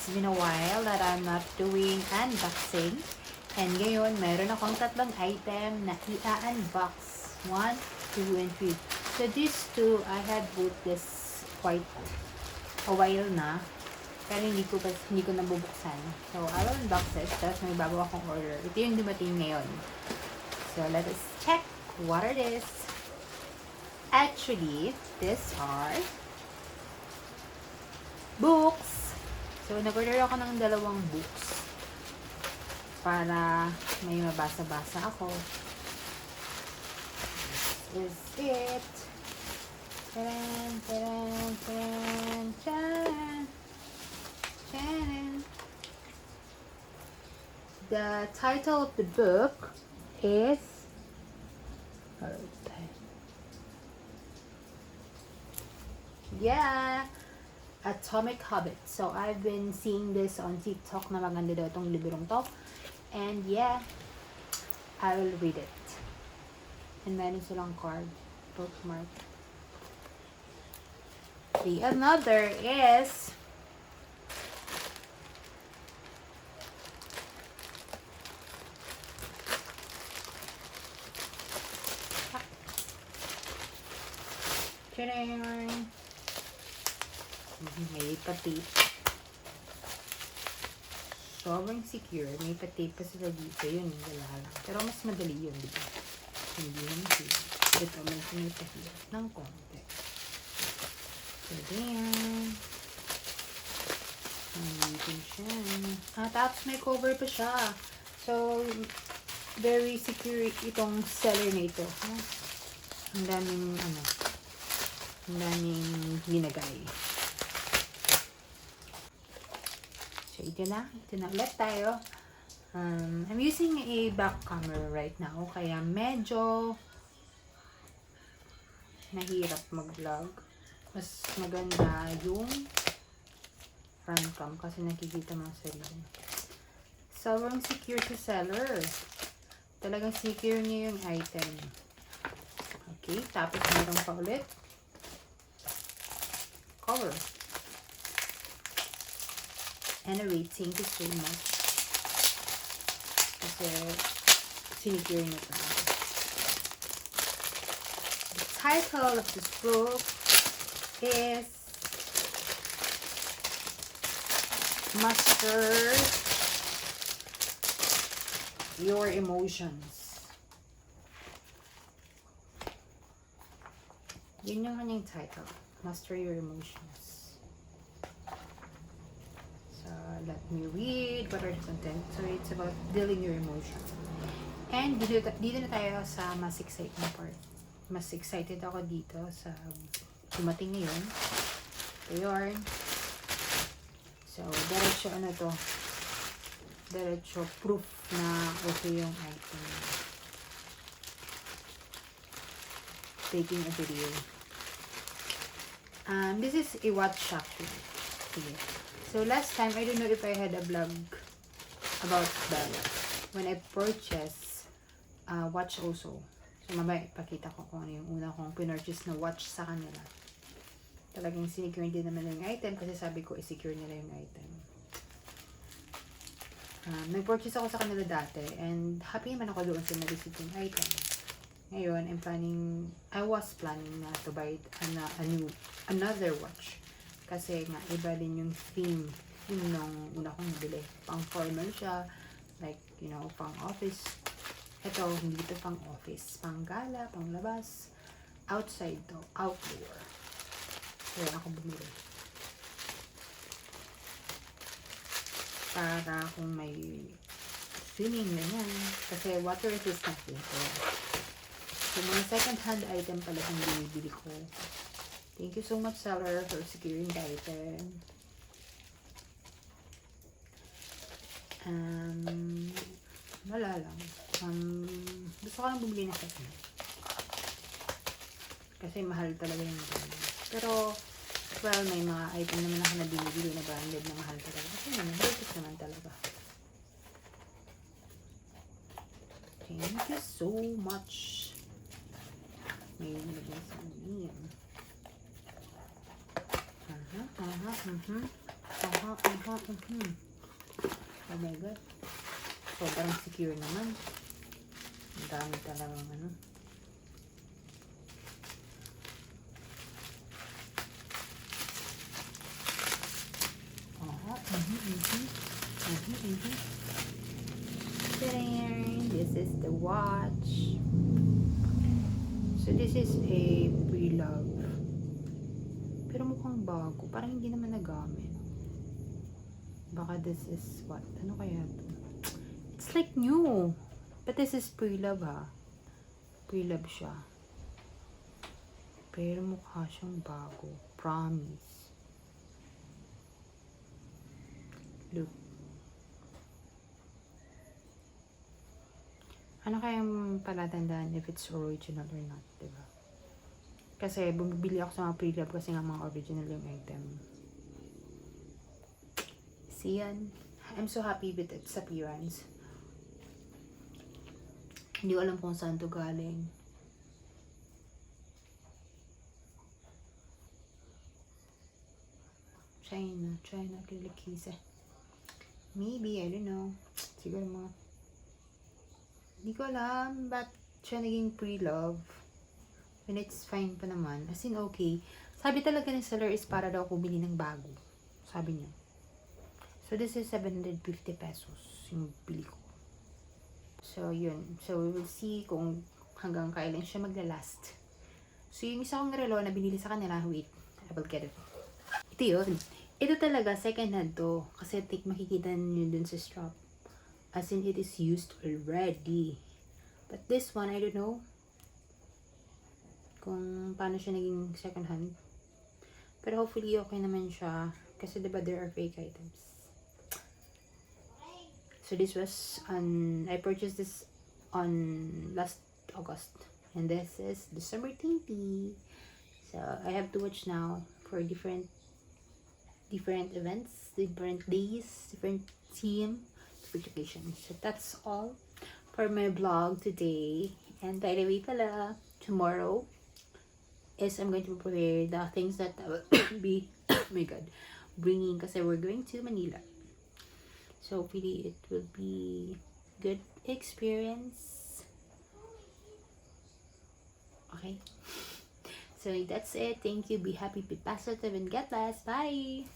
It's been a while that I'm not doing unboxing. And ngayon, mayroon akong tatlong item na i-unbox. 1, 2, and 3. So these two, I had bought this quite a while na. Pero hindi ko nabubuksan. So I will unbox it. Tapos may bago akong order. Ito yung dumating ngayon. So let us check what it is. Actually, these are books. So, nag-order ako ng 2 books para may mabasa-basa ako. This is it. Taran, taran, taran, taran, taran. The title of the book is Atomic Habits. So, I've been seeing this on TikTok na maganda daw itong librong to. And yeah, I will read it. And meron silang card, bookmark. The another is may pa-tape. Sobrang secure. May pa-tape pa sila dito. Yun, wala lang. Pero mas madali yun, diba? Hindi naman sila. Ito, may pa-hirap ng konti. So, then, nandito siya. Tapos may cover pa siya. So, very secure itong seller na ito. Ang daming, ang daming ginagay. So, ito na ulit tayo. I'm using a back camera right now, kaya medyo nahirap mag-vlog. Mas maganda yung front cam kasi nakikita mo sa sarili. Sobrang secure sa seller. Talagang secure niya yung item. Okay, tapos meron pa ulit cover. Anyway, thank you so much. Kasi, sinigure na ito. The title of this book is Master Your Emotions. Yun yung kanyang title. Master Your Emotions. Let me read what are the content. So, it's about dealing your emotions. And dito na tayo sa mas exciting part. Mas excited ako dito sa dumating ngayon. Ayan. So, diretso proof na okay yung item. Taking a video. This is a watch shopping. Sige. So, last time, I don't know if I had a vlog about that. When I purchased watch also. So, mamaya ipakita ko kung ano yung una kong pinurchase na watch sa kanila. Talagang sinecure din naman yung item kasi sabi ko, i-secure nila yung item. Nag-purchase ako sa kanila dati and happy naman ako doon sa na-receive yung item. Ngayon, I was planning na to buy another watch. Kasi nga, iba din yung theme yung nung una kong nabili. Pang formal siya. Like, pang office. Ito, hindi ito pang office. Pang gala, pang labas. Outside to. Outdoor. Kaya ako bumili. Para kung may swimming na yan. Kasi water resistant dito. So, mga second hand item pala yung binibili ko. Thank you so much, seller, for securing the item. Wala lang. Gusto ko lang bumili na kasi. Kasi mahal talaga yung brand. Pero, well, may mga item naman ako na binibili na branded na mahal talaga. Kasi mahal naman talaga. Thank you so much. May nilagay sa name. Oh my God. Sobrang secure naman. Ang dami talagang ano. This is the watch. So this is a pre-love. Pero mukhang bago. Parang hindi naman nagamit. Baka this is what? Ano kaya to? It's like new. But this is pre-love ha. Pre-love siya. Pero mukha siyang bago. Promise. Look. Ano kayang palatandaan if it's original or not, diba? Kasi bumibili ako sa mga pre-love kasi nga mga original yung item. See yan? I'm so happy with its appearance. Hindi ko alam kung saan to galing. China acrylic Maybe, I don't know. Siguro mga hindi ko alam ba't siya naging pre-love. When it's fine pa naman. As in, okay. Sabi talaga ng seller is para daw ako bili ng bago. Sabi niya. So, this is 750 pesos yung bili ko. So, yun. So, we will see kung hanggang kailan siya maglalast. So, yung isa kong relo na binili sa kanila, wait, I will get it. Ito yun. Ito talaga, second hand to. Kasi makikita nyo dun sa strap. As in, it is used already. But this one, I don't know kung paano siya naging second hand. Pero hopefully, okay naman siya. Kasi diba, there are fake items. So, this was I purchased this on last August. And this is December 20. So, I have to watch now for different events, different days, different theme. So that's all for my vlog today. And by the way pala, tomorrow is I'm going to prepare the things that I will be oh my God, bringing kasi we're going to Manila. So hopefully it will be good experience. Okay. So that's it. Thank you. Be happy, be positive, and get blessed. Bye.